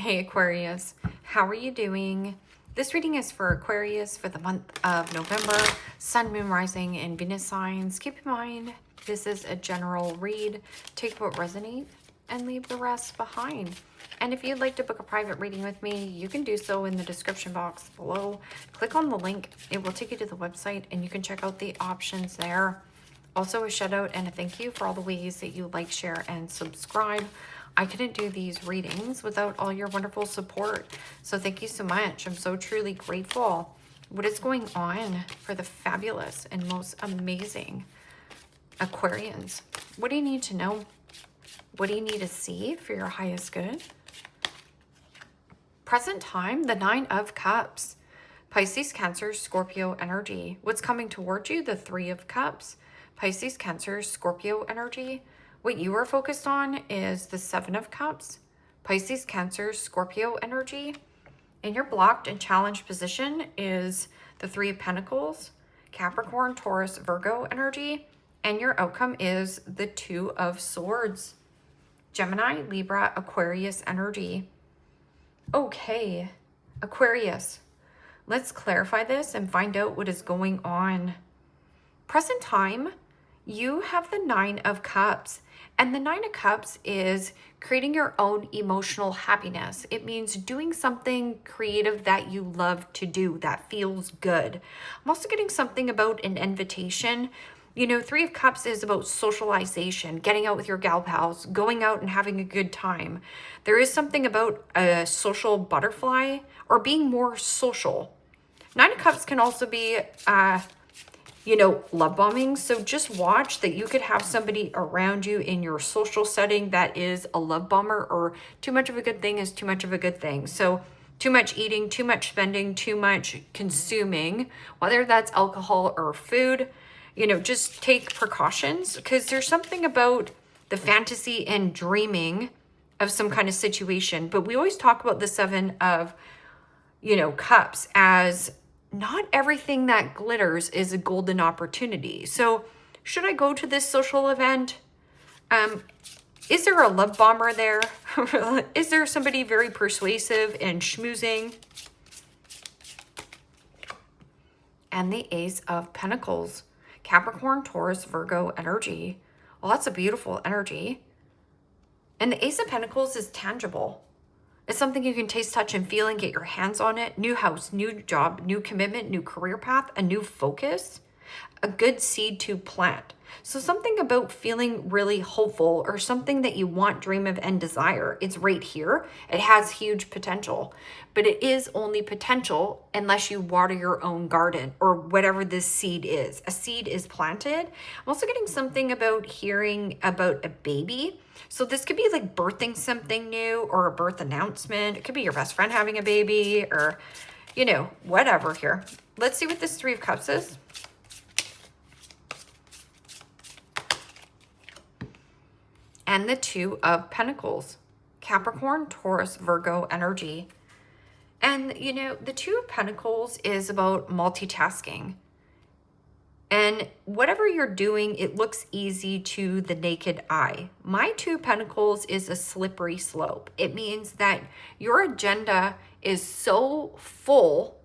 Hey Aquarius, how are you doing? This reading is for Aquarius for the month of November, Sun, Moon, Rising, and Venus signs. Keep in mind, this is a general read. Take what resonates and leave the rest behind. And if you'd like to book a private reading with me, you can do so in the description box below. Click on the link. It will take you to the website and you can check out the options there. Also a shout out and a thank you for all the ways that you like, share, and subscribe. I couldn't do these readings without all your wonderful support. So thank you so much. I'm so truly grateful. What is going on for the fabulous and most amazing Aquarians? What do you need to know? What do you need to see for your highest good? Present time, the Nine of Cups. Pisces, Cancer, Scorpio energy. What's coming towards you? The Three of Cups. Pisces, Cancer, Scorpio energy. What you are focused on is the Seven of Cups, Pisces, Cancer, Scorpio energy. And your blocked and challenged position is the Three of Pentacles, Capricorn, Taurus, Virgo energy. And your outcome is the Two of Swords, Gemini, Libra, Aquarius energy. Okay, Aquarius, let's clarify this and find out what is going on. Present time, you have the Nine of Cups. And the Nine of Cups is creating your own emotional happiness. It means doing something creative that you love to do, that feels good. I'm also getting something about an invitation. You know, Three of Cups is about socialization, getting out with your gal pals, going out and having a good time. There is something about a social butterfly or being more social. Nine of Cups can also be love bombing. So just watch that you could have somebody around you in your social setting that is a love bomber, or too much of a good thing is too much of a good thing. So too much eating, too much spending, too much consuming, whether that's alcohol or food, just take precautions, because there's something about the fantasy and dreaming of some kind of situation. But we always talk about the Seven of, Cups as not everything that glitters is a golden opportunity. So should I go to this social event? Is there a love bomber there? Is there somebody very persuasive and schmoozing? And the Ace of Pentacles, Capricorn, Taurus, Virgo energy. Well, that's a beautiful energy. And the Ace of Pentacles is tangible. It's something you can taste, touch, and feel and get your hands on it. New house, new job, new commitment, new career path, a new focus, a good seed to plant. So something about feeling really hopeful or something that you want, dream of, and desire. It's right here. It has huge potential, but it is only potential unless you water your own garden or whatever this seed is. A seed is planted. I'm also getting something about hearing about a baby. So this could be like birthing something new or a birth announcement. It could be your best friend having a baby or, whatever here. Let's see what this Three of Cups is. And the Two of Pentacles, Capricorn, Taurus, Virgo energy. And, the Two of Pentacles is about multitasking. And whatever you're doing, it looks easy to the naked eye. My Two of Pentacles is a slippery slope. It means that your agenda is so full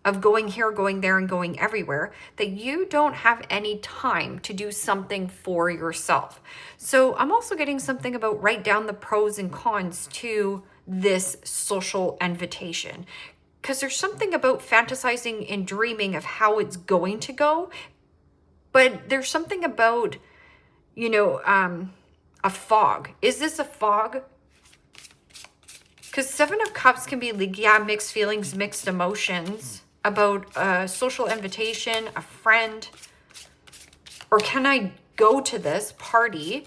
of going here, going there, and going everywhere that you don't have any time to do something for yourself. So I'm also getting something about write down the pros and cons to this social invitation, because there's something about fantasizing and dreaming of how it's going to go. But there's something about, a fog. Is this a fog? Because Seven of Cups can be like, mixed feelings, mixed emotions about a social invitation, a friend, or can I go to this party?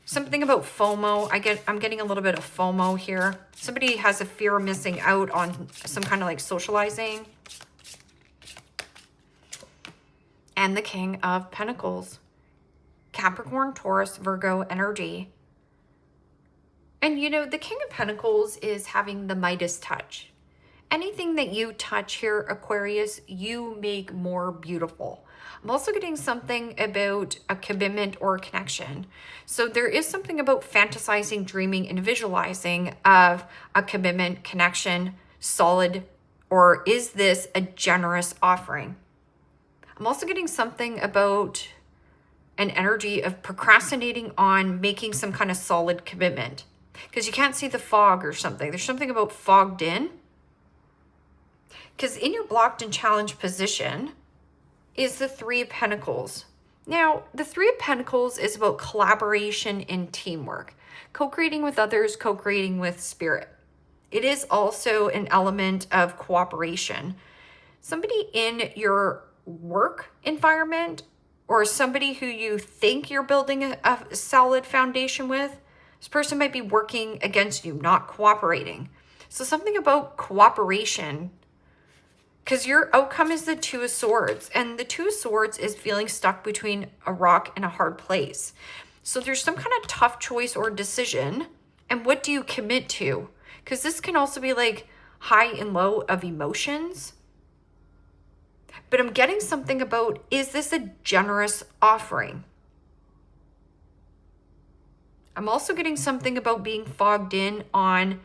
Something about FOMO. I'm getting a little bit of FOMO here. Somebody has a fear of missing out on some kind of like socializing. And the King of Pentacles, Capricorn, Taurus, Virgo energy. And the King of Pentacles is having the Midas touch. Anything that you touch here, Aquarius, you make more beautiful. I'm also getting something about a commitment or a connection. So there is something about fantasizing, dreaming, and visualizing of a commitment, connection, solid, or is this a generous offering? I'm also getting something about an energy of procrastinating on making some kind of solid commitment because you can't see the fog or something. There's something about fogged in. Because in your blocked and challenged position is the Three of Pentacles. Now, the Three of Pentacles is about collaboration and teamwork, co-creating with others, co-creating with spirit. It is also an element of cooperation. Somebody in your work environment or somebody who you think you're building a solid foundation with, this person might be working against you, not cooperating. So something about cooperation, because your outcome is the Two of Swords, and the Two of Swords is feeling stuck between a rock and a hard place. So there's some kind of tough choice or decision, and what do you commit to? Because this can also be like high and low of emotions. But I'm getting something about, is this a generous offering? I'm also getting something about being fogged in on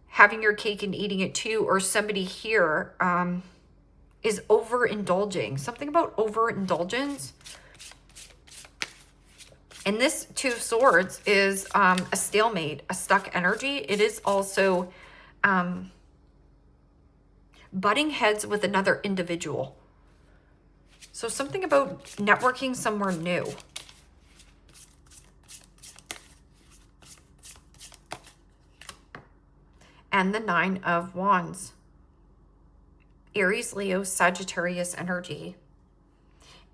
having your cake and eating it too, or somebody here is overindulging. Something about overindulgence. And this Two of Swords is a stalemate, a stuck energy. It is also butting heads with another individual. So something about networking somewhere new. And the Nine of Wands. Aries, Leo, Sagittarius energy.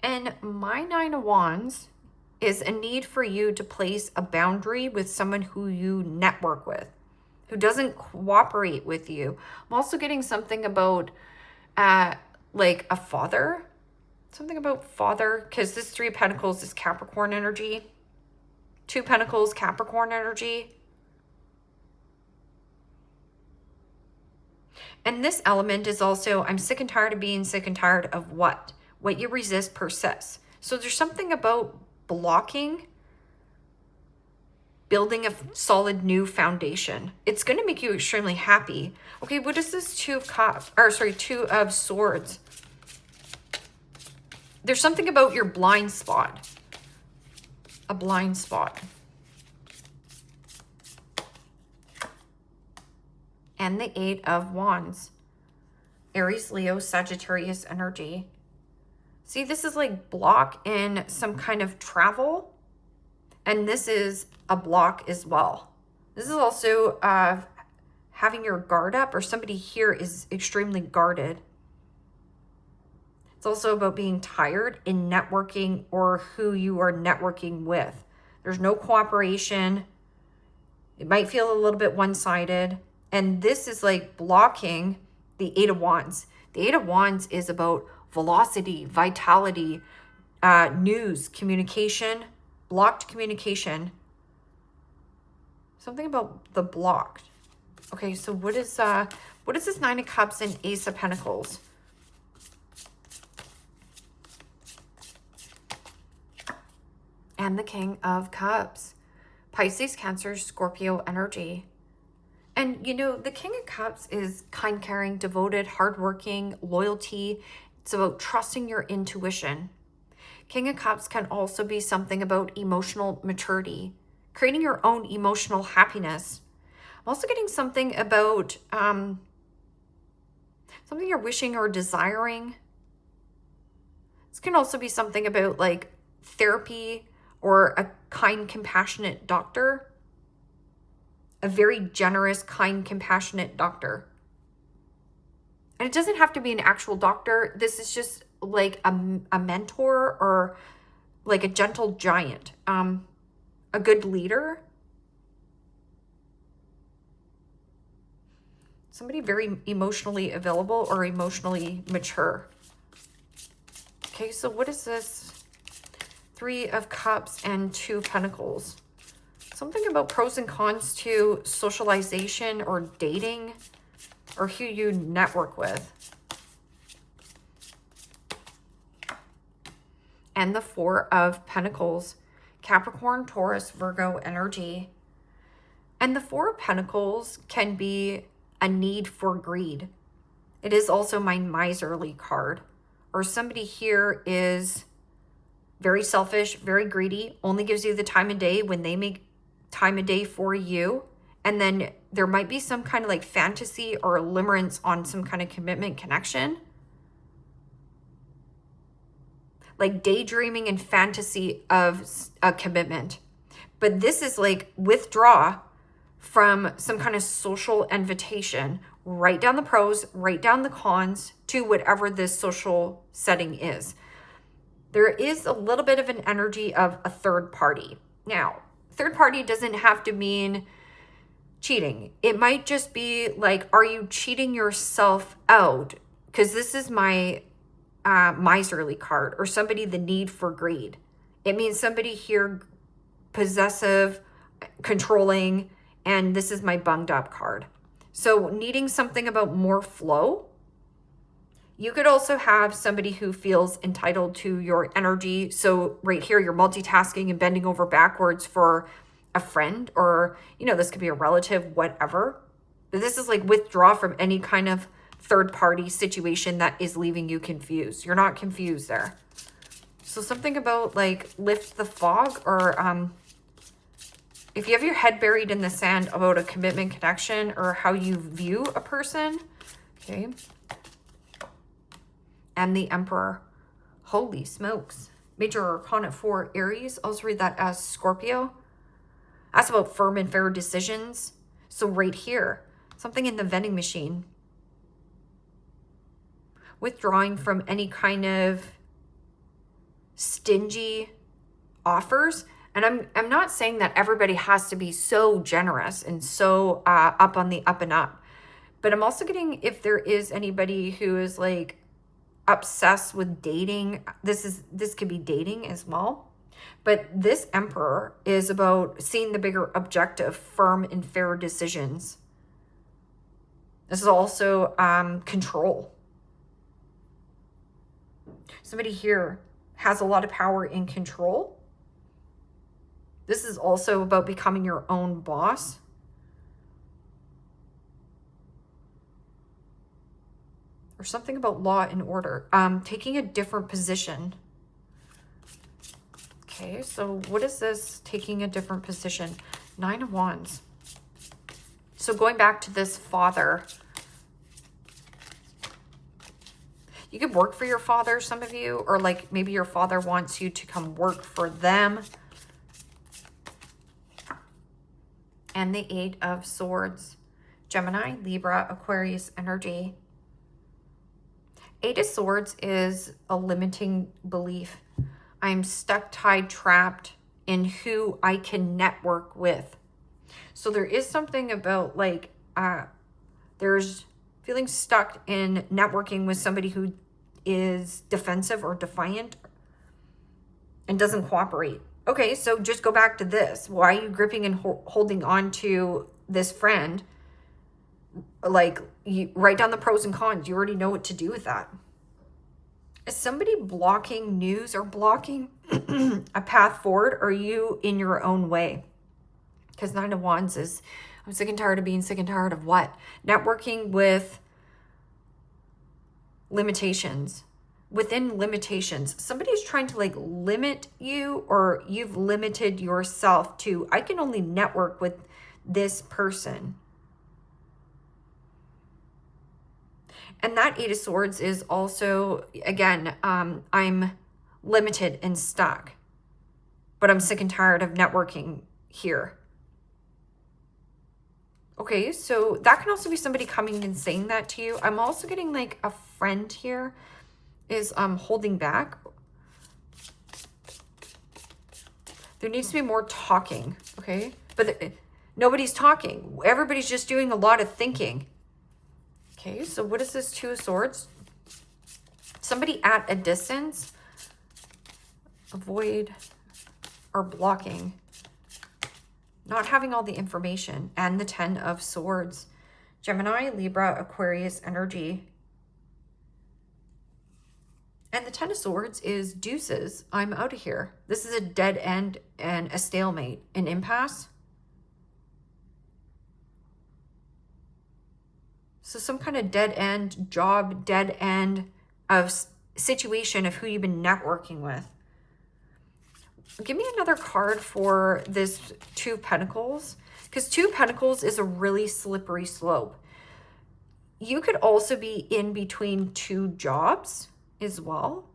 And my Nine of Wands is a need for you to place a boundary with someone who you network with, who doesn't cooperate with you. I'm also getting something about like a father. Something about father, because this Three of Pentacles is Capricorn energy. Two Pentacles, Capricorn energy. And this element is also, I'm sick and tired of being sick and tired of what? What you resist persists. So there's something about blocking, building a solid new foundation. It's going to make you extremely happy. Okay, what is this Two of Swords? There's something about your blind spot. A blind spot. And the Eight of Wands. Aries, Leo, Sagittarius energy. See, this is like block in some kind of travel. And this is a block as well. This is also having your guard up, or somebody here is extremely guarded. It's also about being tired in networking or who you are networking with. There's no cooperation. It might feel a little bit one-sided. And this is like blocking the Eight of Wands. The Eight of Wands is about velocity, vitality, news, communication, blocked communication. Something about the blocked. Okay, so what is this Nine of Cups and Ace of Pentacles? And the King of Cups. Pisces, Cancer, Scorpio energy. And, you know, the King of Cups is kind, caring, devoted, hardworking, loyalty. It's about trusting your intuition. King of Cups can also be something about emotional maturity, creating your own emotional happiness. I'm also getting something about something you're wishing or desiring. This can also be something about like therapy or a kind, compassionate doctor. A very generous, kind, compassionate doctor. And it doesn't have to be an actual doctor. This is just like a mentor or like a gentle giant. A good leader. Somebody very emotionally available or emotionally mature. Okay, so what is this? Three of Cups and Two of Pentacles. Something about pros and cons to socialization or dating or who you network with. and the Four of Pentacles, Capricorn, Taurus, Virgo energy. And the Four of Pentacles can be a need for greed. It is also my miserly card. Or somebody here is very selfish, very greedy, only gives you the time of day when they make time of day for you. And then there might be some kind of like fantasy or limerence on some kind of commitment connection. Like daydreaming and fantasy of a commitment. But this is like withdraw from some kind of social invitation. Write down the pros, write down the cons to whatever this social setting is. There is a little bit of an energy of a third party. Now, third party doesn't have to mean cheating. It might just be like, are you cheating yourself out? Because this is my miserly card, or somebody the need for greed. It means somebody here possessive, controlling, and this is my bunged up card. So needing something about more flow. You could also have somebody who feels entitled to your energy. So right here, you're multitasking and bending over backwards for a friend, or, you know, this could be a relative, whatever. But this is like withdraw from any kind of third party situation that is leaving you confused. You're not confused there. So something about like lift the fog, or if you have your head buried in the sand about a commitment connection or how you view a person. Okay. And the Emperor. Holy smokes. Major Arcana 4, Aries. I'll also read that as Scorpio. That's about firm and fair decisions. So right here, something in the vending machine. Withdrawing from any kind of stingy offers. And I'm not saying that everybody has to be so generous and so up on the up and up. But I'm also getting, if there is anybody who is like obsessed with dating, this could be dating as well. But this Emperor is about seeing the bigger objective, firm and fair decisions. This is also control. Somebody here has a lot of power in control. This is also about becoming your own boss. Or something about law and order. Taking a different position. Okay, so what is this taking a different position? 9 of Wands. So going back to this father. You could work for your father, some of you, or like maybe your father wants you to come work for them. And the 8 of Swords. Gemini, Libra, Aquarius energy. 8 of Swords is a limiting belief. I'm stuck, tied, trapped in who I can network with. So there is something about like, there's feeling stuck in networking with somebody who is defensive or defiant and doesn't cooperate. Okay, so just go back to this. Why are you gripping and holding on to this friend? Like, you write down the pros and cons. You already know what to do with that. Is somebody blocking news or blocking a path forward? Or are you in your own way? Because 9 of Wands is, I'm sick and tired of being sick and tired of what? Networking with limitations. Within limitations. Somebody's trying to like limit you, or you've limited yourself to, I can only network with this person. And that 8 of Swords is also, again, I'm limited and stuck. But I'm sick and tired of networking here. Okay, so that can also be somebody coming and saying that to you. I'm also getting like a friend here is holding back. There needs to be more talking, okay? But nobody's talking. Everybody's just doing a lot of thinking. Okay, so what is this 2 of Swords? Somebody at a distance. Avoid or blocking. Not having all the information. And the 10 of Swords. Gemini, Libra, Aquarius energy. And the Ten of Swords is deuces. I'm out of here. This is a dead end and a stalemate, an impasse. So some kind of dead end job, dead end of situation of who you've been networking with. Give me another card for this Two of Pentacles, because Two of Pentacles is a really slippery slope. You could also be in between two jobs as well.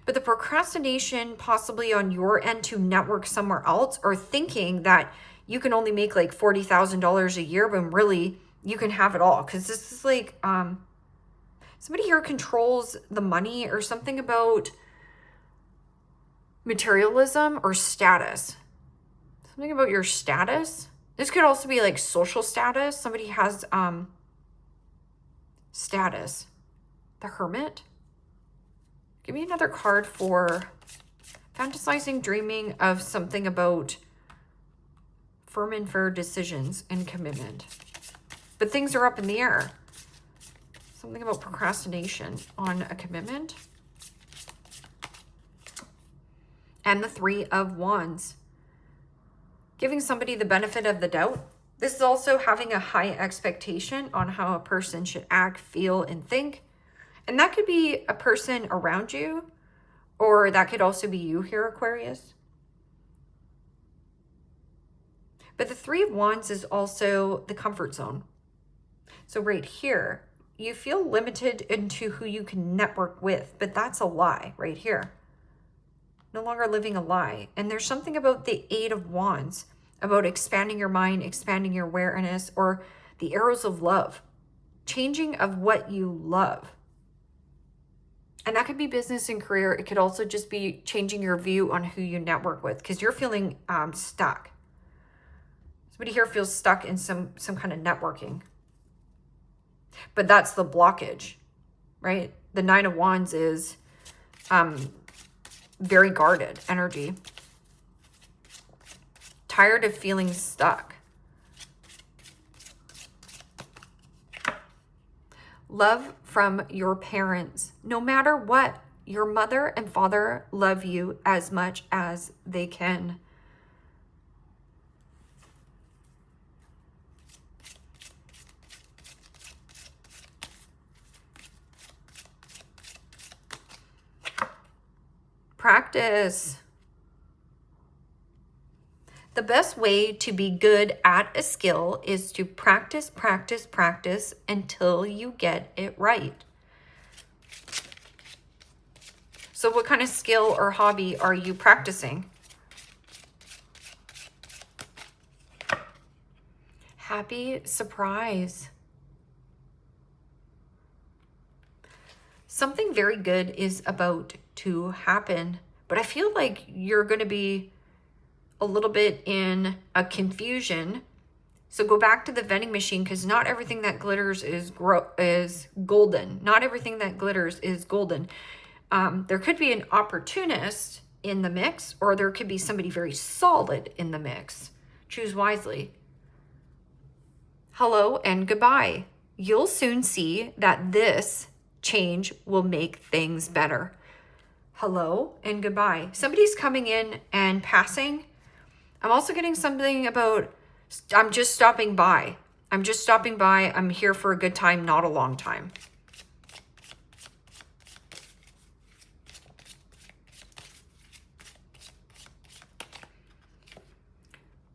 But the procrastination possibly on your end to network somewhere else, or thinking that you can only make like $40,000 a year, but really you can have it all. Because this is like somebody here controls the money, or something about materialism or status. Something about your status. This could also be like social status. Somebody has status. The Hermit. Give me another card for fantasizing, dreaming of something about firm and fair decisions and commitment. But things are up in the air. Something about procrastination on a commitment. And the Three of Wands. Giving somebody the benefit of the doubt. This is also having a high expectation on how a person should act, feel, and think. And that could be a person around you, or that could also be you here, Aquarius. But the Three of Wands is also the comfort zone. So right here, you feel limited into who you can network with, but that's a lie right here. No longer living a lie. And there's something about the Eight of Wands, about expanding your mind, expanding your awareness, or the arrows of love, changing of what you love. And that could be business and career. It could also just be changing your view on who you network with, because you're feeling stuck. Somebody here feels stuck in some kind of networking. But that's the blockage, right? The Nine of Wands is very guarded energy. Tired of feeling stuck. Love from your parents. No matter what, your mother and father love you as much as they can. Practice. The best way to be good at a skill is to practice, practice, practice until you get it right. So what kind of skill or hobby are you practicing? Happy surprise. Something very good is about to happen, but I feel like you're going to be a little bit in a confusion. So go back to the vending machine, because not everything that glitters is golden. Not everything that glitters is golden. There could be an opportunist in the mix, or there could be somebody very solid in the mix. Choose wisely. Hello and goodbye. You'll soon see that this change will make things better. Hello and goodbye. Somebody's coming in and passing. I'm also getting something about, I'm just stopping by. I'm just stopping by. I'm here for a good time, not a long time.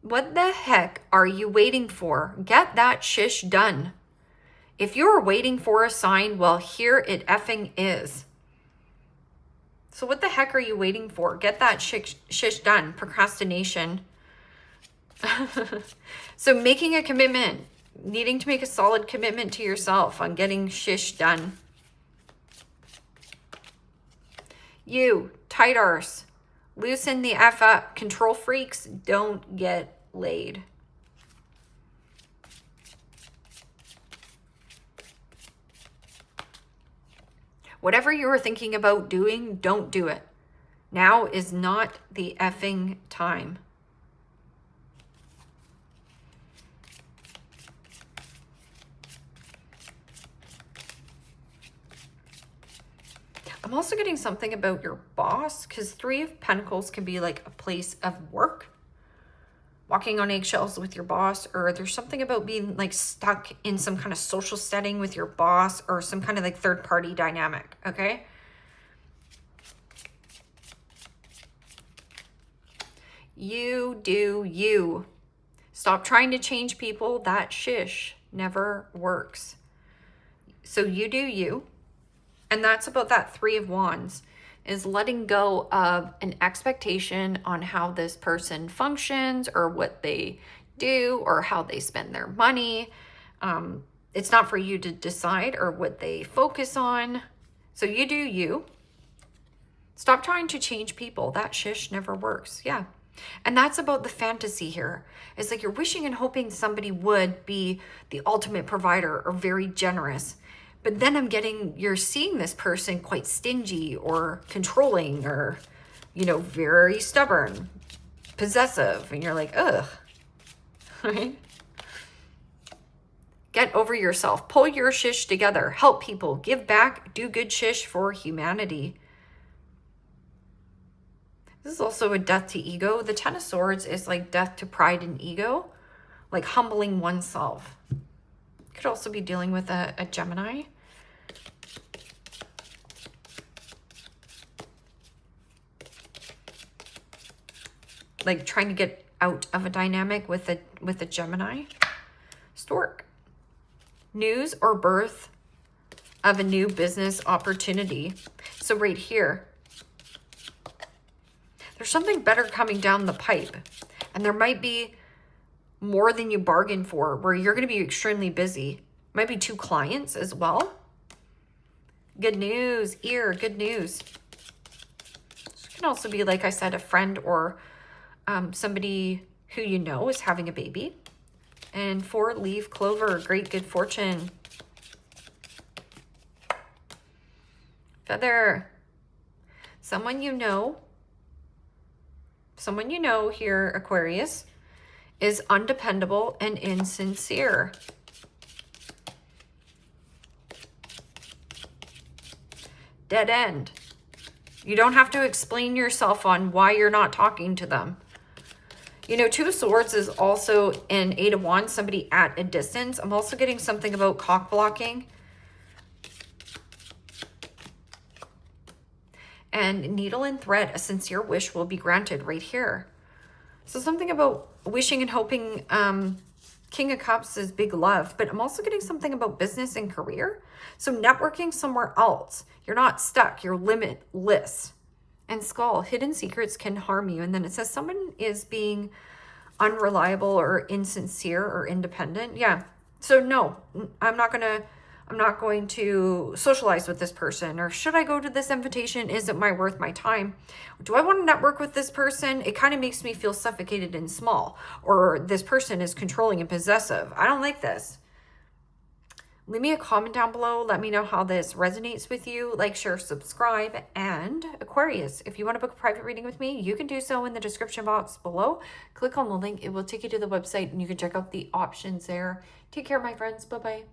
What the heck are you waiting for? Get that shish done. If you're waiting for a sign, well, here it effing is. So what the heck are you waiting for? Get that shish done. Procrastination. So making a commitment, needing to make a solid commitment to yourself on getting shish done. You, tight arse, loosen the F up. Control freaks don't get laid. Whatever you were thinking about doing, don't do it. Now is not the effing time. I'm also getting something about your boss, because Three of Pentacles can be like a place of work, walking on eggshells with your boss, or there's something about being like stuck in some kind of social setting with your boss or some kind of like third party dynamic, okay? You do you. Stop trying to change people. That shish never works. So you do you. And that's about that Three of Wands, is letting go of an expectation on how this person functions or what they do or how they spend their money. It's not for you to decide or what they focus on. So you do you. Stop trying to change people. That shish never works. Yeah. And that's about the fantasy here. It's like you're wishing and hoping somebody would be the ultimate provider or very generous. But then you're seeing this person quite stingy or controlling or, very stubborn, possessive. And you're like, ugh, right? Get over yourself. Pull your shish together. Help people. Give back. Do good shish for humanity. This is also a death to ego. The Ten of Swords is like death to pride and ego, like humbling oneself. Could also be dealing with a Gemini. Like trying to get out of a dynamic with a Gemini. Stork. News or birth of a new business opportunity. So right here, there's something better coming down the pipe. And there might be more than you bargained for, where you're going to be extremely busy. Might be 2 clients as well. Good news, good news. This can also be, like I said, a friend or somebody who you know is having a baby. And 4-leaf clover, great good fortune. Feather, someone you know here, Aquarius, is undependable and insincere. Dead end. You don't have to explain yourself on why you're not talking to them. 2 of Swords is also an 8 of Wands, somebody at a distance. I'm also getting something about cock blocking. And needle and thread, a sincere wish will be granted right here. So something about wishing and hoping. King of Cups is big love, but I'm also getting something about business and career. So networking somewhere else. You're not stuck. You're limitless. And Skull, hidden secrets can harm you. And then it says someone is being unreliable or insincere or independent. Yeah. So no, I'm not going to socialize with this person. Or should I go to this invitation? Is it worth my time? Do I want to network with this person? It kind of makes me feel suffocated and small. Or this person is controlling and possessive. I don't like this. Leave me a comment down below. Let me know how this resonates with you. Like, share, subscribe. And Aquarius, if you want to book a private reading with me, you can do so in the description box below. Click on the link. It will take you to the website and you can check out the options there. Take care, my friends. Bye-bye.